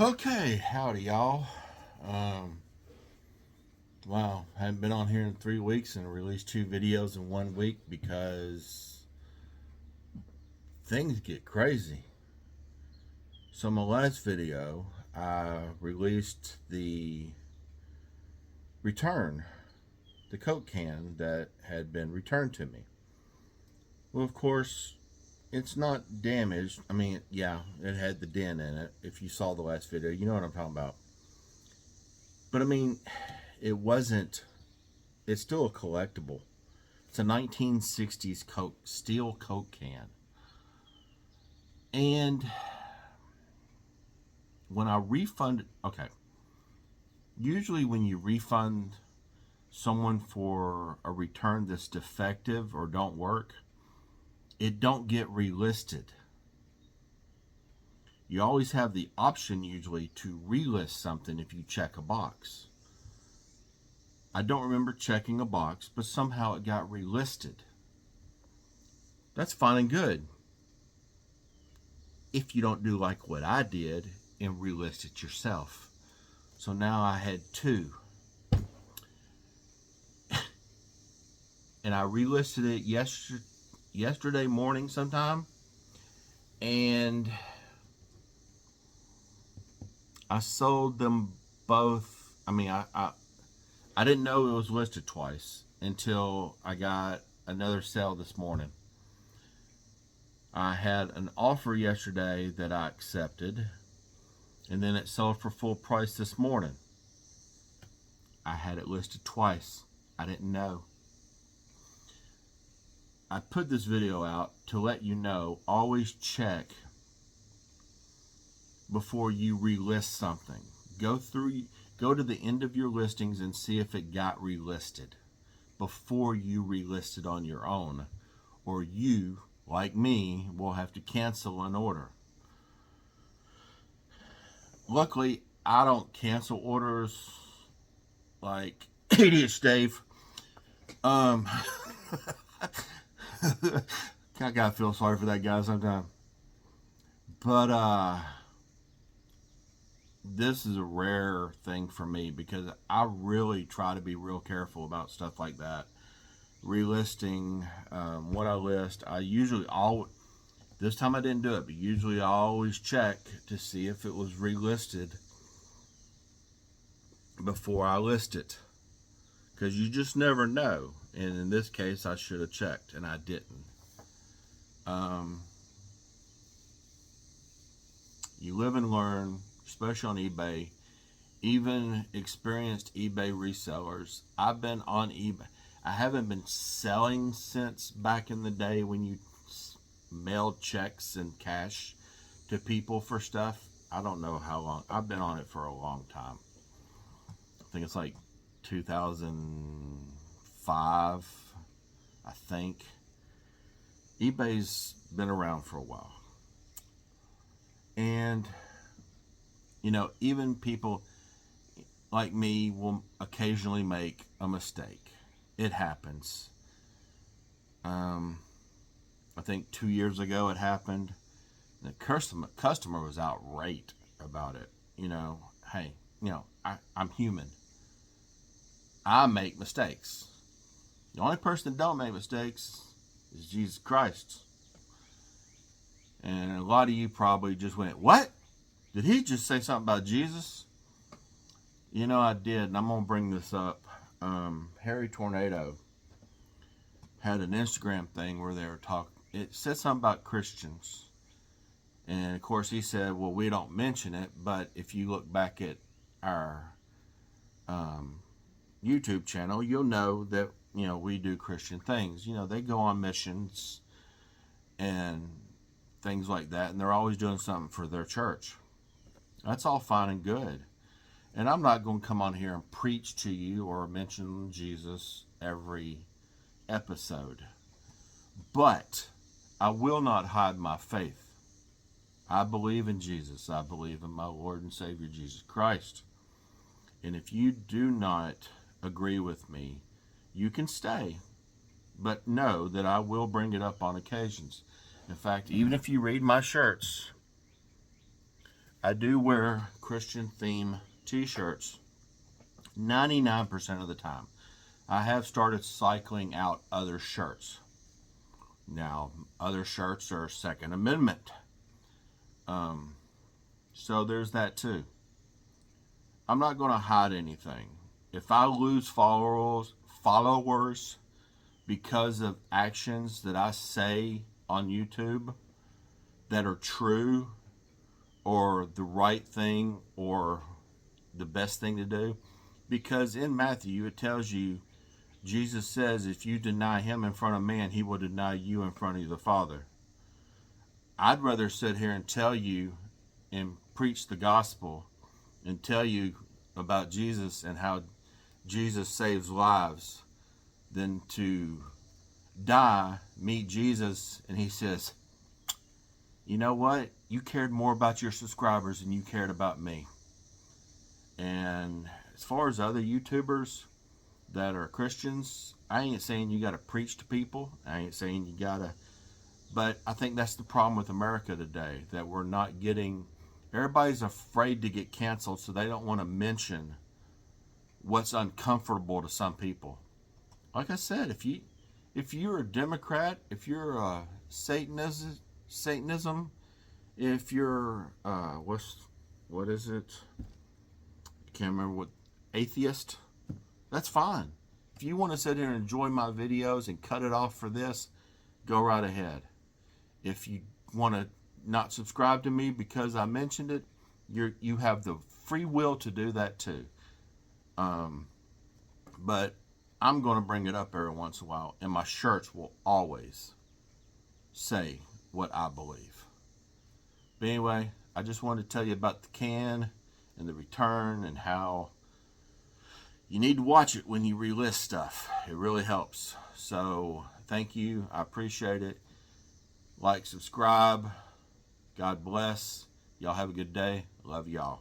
Okay, howdy y'all. Um, wow, haven't been on here in 3 weeks and released 2 videos in 1 week because things get crazy. So my last video, I released the return, the Coke can that had been returned to me. Well, of course, it's not damaged. I mean, yeah, it had the dent in it. If you saw the last video, you know what I'm talking about. But I mean, it wasn't, it's still a collectible. It's a 1960s Coke, steel Coke can. And when I refunded, okay, usually when you refund someone for a return that's defective or don't work, it don't get relisted. You always have the option usually to relist something if you check a box. I don't remember checking a box, but somehow it got relisted. That's fine and good if you don't do like what I did and relist it yourself. So now I had two. And I relisted it yesterday morning sometime. And I sold them both. I mean, I didn't know it was listed twice until I got another sale this morning. I had an offer yesterday that I accepted, and then it sold for full price this morning. I had it listed twice. I didn't know. I put this video out to let you know, always check before you relist something. Go to the end of your listings and see if it got relisted before you relist it on your own, or you, like me, will have to cancel an order. Luckily, I don't cancel orders like idiot Dave. I gotta feel sorry for that guy sometimes. But this is a rare thing for me because I really try to be real careful about stuff like that. Relisting what I list, I usually always, this time I didn't do it, but usually I always check to see if it was relisted before I list it, because you just never know. And in this case, I should have checked, and I didn't. You live and learn, especially on eBay. Even experienced eBay resellers. I've been on eBay. I haven't been selling since back in the day when you mailed checks and cash to people for stuff. I don't know how long. I've been on it for a long time. I think it's like 2005, I think. eBay's been around for a while. And, you know, even people like me will occasionally make a mistake. It happens. I think 2 years ago it happened. The customer was outraged about it. You know, hey, you know, I'm human. I make mistakes. The only person that don't make mistakes is Jesus Christ. And a lot of you probably just went, what? Did he just say something about Jesus? You know, I did, and I'm going to bring this up. Harry Tornado had an Instagram thing where they were talking. It said something about Christians. And, of course, he said, well, we don't mention it, but if you look back at our YouTube channel, you'll know that, you know, we do Christian things. You know, they go on missions and things like that, and they're always doing something for their church. That's all fine and good. And I'm not going to come on here and preach to you or mention Jesus every episode. But I will not hide my faith. I believe in Jesus. I believe in my Lord and Savior, Jesus Christ. And if you do not agree with me, you can stay. But know that I will bring it up on occasions. In fact, even if you read my shirts, I do wear Christian theme t-shirts 99% of the time. I have started cycling out other shirts. Now, other shirts are Second Amendment. So there's that too. I'm not going to hide anything. If I lose followers because of actions that I say on YouTube that are true or the right thing or the best thing to do, because in Matthew it tells you, Jesus says, if you deny him in front of man, he will deny you in front of the Father. I'd rather sit here and tell you and preach the gospel and tell you about Jesus and how Jesus saves lives than to die, meet Jesus, and he says, you know what? You cared more about your subscribers than you cared about me. And as far as other YouTubers that are Christians, I ain't saying you got to preach to people. I ain't saying you got to, but I think that's the problem with America today, that we're not getting, everybody's afraid to get canceled, so they don't want to mention what's uncomfortable to some people. Like I said, if you're a Democrat, if you're a Satanism, if you're what is it? I can't remember what, atheist. That's fine. If you want to sit here and enjoy my videos and cut it off for this, go right ahead. If you want to not subscribe to me because I mentioned it, you have the free will to do that too. But I'm going to bring it up every once in a while, and my shirts will always say what I believe. But anyway, I just wanted to tell you about the can and the return and how you need to watch it when you relist stuff. It really helps. So thank you. I appreciate it. Like, subscribe. God bless. Y'all have a good day. Love y'all.